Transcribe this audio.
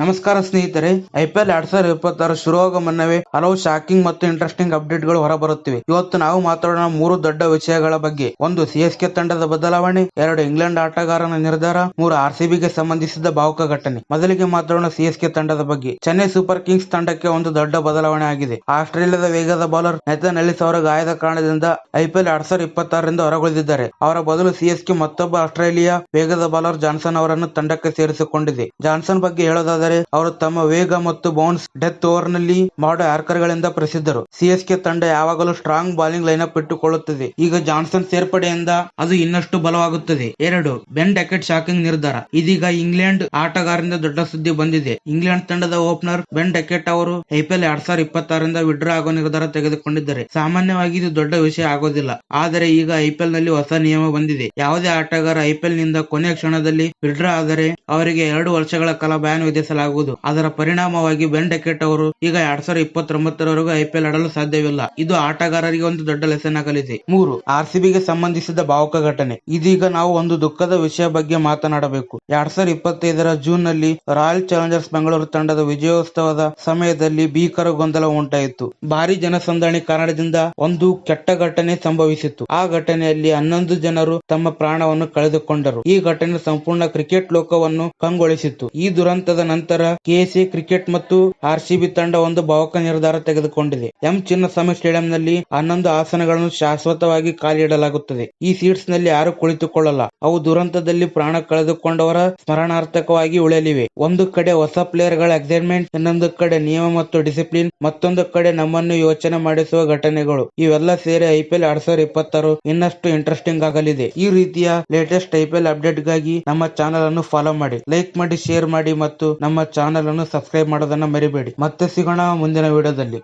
ನಮಸ್ಕಾರ ಸ್ನೇಹಿತರೆ, ಐಪಿಎಲ್ 2026 ಶುರುವಾಗುವ ಮುನ್ನವೇ ಹಲವು ಶಾಕಿಂಗ್ ಮತ್ತು ಇಂಟ್ರೆಸ್ಟಿಂಗ್ ಅಪ್ಡೇಟ್ ಗಳು ಹೊರಬರುತ್ತಿವೆ. ಇವತ್ತು ನಾವು ಮಾತಾಡೋಣ 3 ದೊಡ್ಡ ವಿಷಯಗಳ ಬಗ್ಗೆ. 1. ಸಿಎಸ್ಕೆ ತಂಡದ ಬದಲಾವಣೆ. 2. ಇಂಗ್ಲೆಂಡ್ ಆಟಗಾರನ ನಿರ್ಧಾರ. 3. ಆರ್ಸಿಬಿಗೆ ಸಂಬಂಧಿಸಿದ ಭಾವುಕ ಘಟನೆ. ಮೊದಲಿಗೆ ಮಾತಾಡೋಣ ಸಿಎಸ್ಕೆ ತಂಡದ ಬಗ್ಗೆ. ಚೆನ್ನೈ ಸೂಪರ್ ಕಿಂಗ್ಸ್ ತಂಡಕ್ಕೆ ಒಂದು ದೊಡ್ಡ ಬದಲಾವಣೆ ಆಗಿದೆ. ಆಸ್ಟ್ರೇಲಿಯಾದ ವೇಗದ ಬೌಲರ್ ನೆಥನ್ ಎಲ್ಲಿಸ್ ಅವರ ಗಾಯದ ಕಾರಣದಿಂದ ಐಪಿಎಲ್ 2026 ರಿಂದ ಹೊರಗುಳಿದಿದ್ದಾರೆ. ಅವರ ಬದಲು ಸಿಎಸ್ಕೆ ಮತ್ತೊಬ್ಬ ಆಸ್ಟ್ರೇಲಿಯಾ ವೇಗದ ಬೌಲರ್ ಜಾನ್ಸನ್ ಅವರನ್ನು ತಂಡಕ್ಕೆ ಸೇರಿಸಿಕೊಂಡಿದೆ. ಜಾನ್ಸನ್ ಬಗ್ಗೆ ಹೇಳೋದಾದರೆ ಅವರು ತಮ್ಮ ವೇಗ ಮತ್ತು ಬೌನ್ಸ್ ಡೆತ್ ಓವರ್ ನಲ್ಲಿ ಮಾಡೋ ಯಾರ್ಕರ್ ಗಳಿಂದ ಪ್ರಸಿದ್ಧರು. ಸಿಎಸ್ಕೆ ತಂಡ ಯಾವಾಗಲೂ ಸ್ಟ್ರಾಂಗ್ ಬಾಲಿಂಗ್ ಲೈನಪ್ ಇಟ್ಟುಕೊಳ್ಳುತ್ತದೆ. ಈಗ ಜಾನ್ಸನ್ ಸೇರ್ಪಡೆಯಿಂದ ಅದು ಇನ್ನಷ್ಟು ಬಲವಾಗುತ್ತದೆ. 2. ಬೆನ್ ಡೆಕೆಟ್ ಶಾಕಿಂಗ್ ನಿರ್ಧಾರ. ಇದೀಗ ಇಂಗ್ಲೆಂಡ್ ಆಟಗಾರರಿಂದ ದೊಡ್ಡ ಸುದ್ದಿ ಬಂದಿದೆ. ಇಂಗ್ಲೆಂಡ್ ತಂಡದ ಓಪನರ್ ಬೆನ್ ಡೆಕೆಟ್ ಅವರು ಐಪಿಎಲ್ 2026 ರಿಂದ ವಿಡ್ರಾ ಆಗೋ ನಿರ್ಧಾರ ತೆಗೆದುಕೊಂಡಿದ್ದಾರೆ. ಸಾಮಾನ್ಯವಾಗಿ ಇದು ದೊಡ್ಡ ವಿಷಯ ಆಗೋದಿಲ್ಲ, ಆದರೆ ಈಗ ಐಪಿಎಲ್ ನಲ್ಲಿ ಹೊಸ ನಿಯಮ ಬಂದಿದೆ. ಯಾವುದೇ ಆಟಗಾರ ಐಪಿಎಲ್ ನಿಂದ ಕೊನೆಯ ಕ್ಷಣದಲ್ಲಿ ವಿಡ್ರಾ ಆದರೆ ಅವರಿಗೆ 2 ವರ್ಷಗಳ ಕಾಲ ಬ್ಯಾನ್ ವಿಧಿಸಲಾಗುವುದು. ಅದರ ಪರಿಣಾಮವಾಗಿ ಬೆನ್ ಡೆಕೆಟ್ ಅವರು ಈಗ 2029 ರವರೆಗೂ ಐಪಿಎಲ್ ಆಡಲು ಸಾಧ್ಯವಿಲ್ಲ. ಇದು ಆಟಗಾರರಿಗೆ ಒಂದು ದೊಡ್ಡ ಲೆಸನ್ ಆಗಲಿದೆ. 3. ಆರ್ಸಿಬಿಗೆ ಸಂಬಂಧಿಸಿದ ಭಾವುಕ ಘಟನೆ. ಇದೀಗ ನಾವು ಒಂದು ದುಃಖದ ವಿಷಯ ಬಗ್ಗೆ ಮಾತನಾಡಬೇಕು. 2025 ಜೂನ್ ನಲ್ಲಿ ರಾಯಲ್ ಚಾಲೆಂಜರ್ಸ್ ಬೆಂಗಳೂರು ತಂಡದ ವಿಜಯೋತ್ಸವದ ಸಮಯದಲ್ಲಿ ಭೀಕರ ಗೊಂದಲ ಉಂಟಾಯಿತು. ಭಾರಿ ಜನಸಂದಣಿ ಕಾರಣದಿಂದ ಒಂದು ಕೆಟ್ಟ ಘಟನೆ ಸಂಭವಿಸಿತು. ಆ ಘಟನೆಯಲ್ಲಿ 11 ಜನರು ತಮ್ಮ ಪ್ರಾಣವನ್ನು ಕಳೆದುಕೊಂಡರು. ಈ ಘಟನೆ ಸಂಪೂರ್ಣ ಕ್ರಿಕೆಟ್ ಲೋಕವನ್ನು ಕಂಗೊಳಿಸಿತು. ಈ ದುರಂತದ ನಂತರ ಕೆಸಿ ಕ್ರಿಕೆಟ್ ಮತ್ತು ಆರ್ಸಿಬಿ ತಂಡ ಒಂದು ಭಾವುಕ ನಿರ್ಧಾರ ತೆಗೆದುಕೊಂಡಿದೆ. ಎಂ ಚಿನ್ನಸ್ವಾಮಿ ಸ್ಟೇಡಿಯಂನಲ್ಲಿ 11 ಆಸನಗಳನ್ನು ಶಾಶ್ವತವಾಗಿ ಖಾಲಿ ಇಡಲಾಗುತ್ತದೆ. ಈ ಸೀಟ್ಸ್ ನಲ್ಲಿ ಯಾರು ಕುಳಿತುಕೊಳ್ಳಲ್ಲ. ಅವು ದುರಂತದಲ್ಲಿ ಪ್ರಾಣ ಕಳೆದುಕೊಂಡವರ ಸ್ಮರಣಾರ್ಥಕವಾಗಿ ಉಳಿಯಲಿವೆ. ಒಂದು ಕಡೆ ಹೊಸ ಪ್ಲೇಯರ್ ಗಳ ಎಕ್ಸೈಟ್ಮೆಂಟ್, ಇನ್ನೊಂದು ಕಡೆ ನಿಯಮ ಮತ್ತು ಡಿಸಿಪ್ಲಿನ್, ಮತ್ತೊಂದು ಕಡೆ ನಮ್ಮನ್ನು ಯೋಚನೆ ಮಾಡಿಸುವ ಘಟನೆಗಳು. ಇವೆಲ್ಲ ಸೇರಿ ಐಪಿಎಲ್ 2026 ಇನ್ನಷ್ಟು ಇಂಟ್ರೆಸ್ಟಿಂಗ್ ಆಗಲಿದೆ. ಈ ರೀತಿಯ ಲೇಟೆಸ್ಟ್ ಐಪಿಎಲ್ ಅಪ್ಡೇಟ್ ಗಾಗಿ ನಮ್ಮ ಚಾನೆಲ್ ಅನ್ನು ಫಾಲೋ ಮಾಡಿ, ಲೈಕ್ ಮಾಡಿ, ಶೇರ್ ಮಾಡಿ ಮತ್ತು ನಮ್ಮ ಚಾನೆಲ್ ಅನ್ನು ಸಬ್ಸ್ಕ್ರೈಬ್ ಮಾಡೋದನ್ನ ಮರಿಬೇಡಿ. ಮತ್ತೆ ಸಿಗೋಣ ಮುಂದಿನ ವಿಡಿಯೋದಲ್ಲಿ.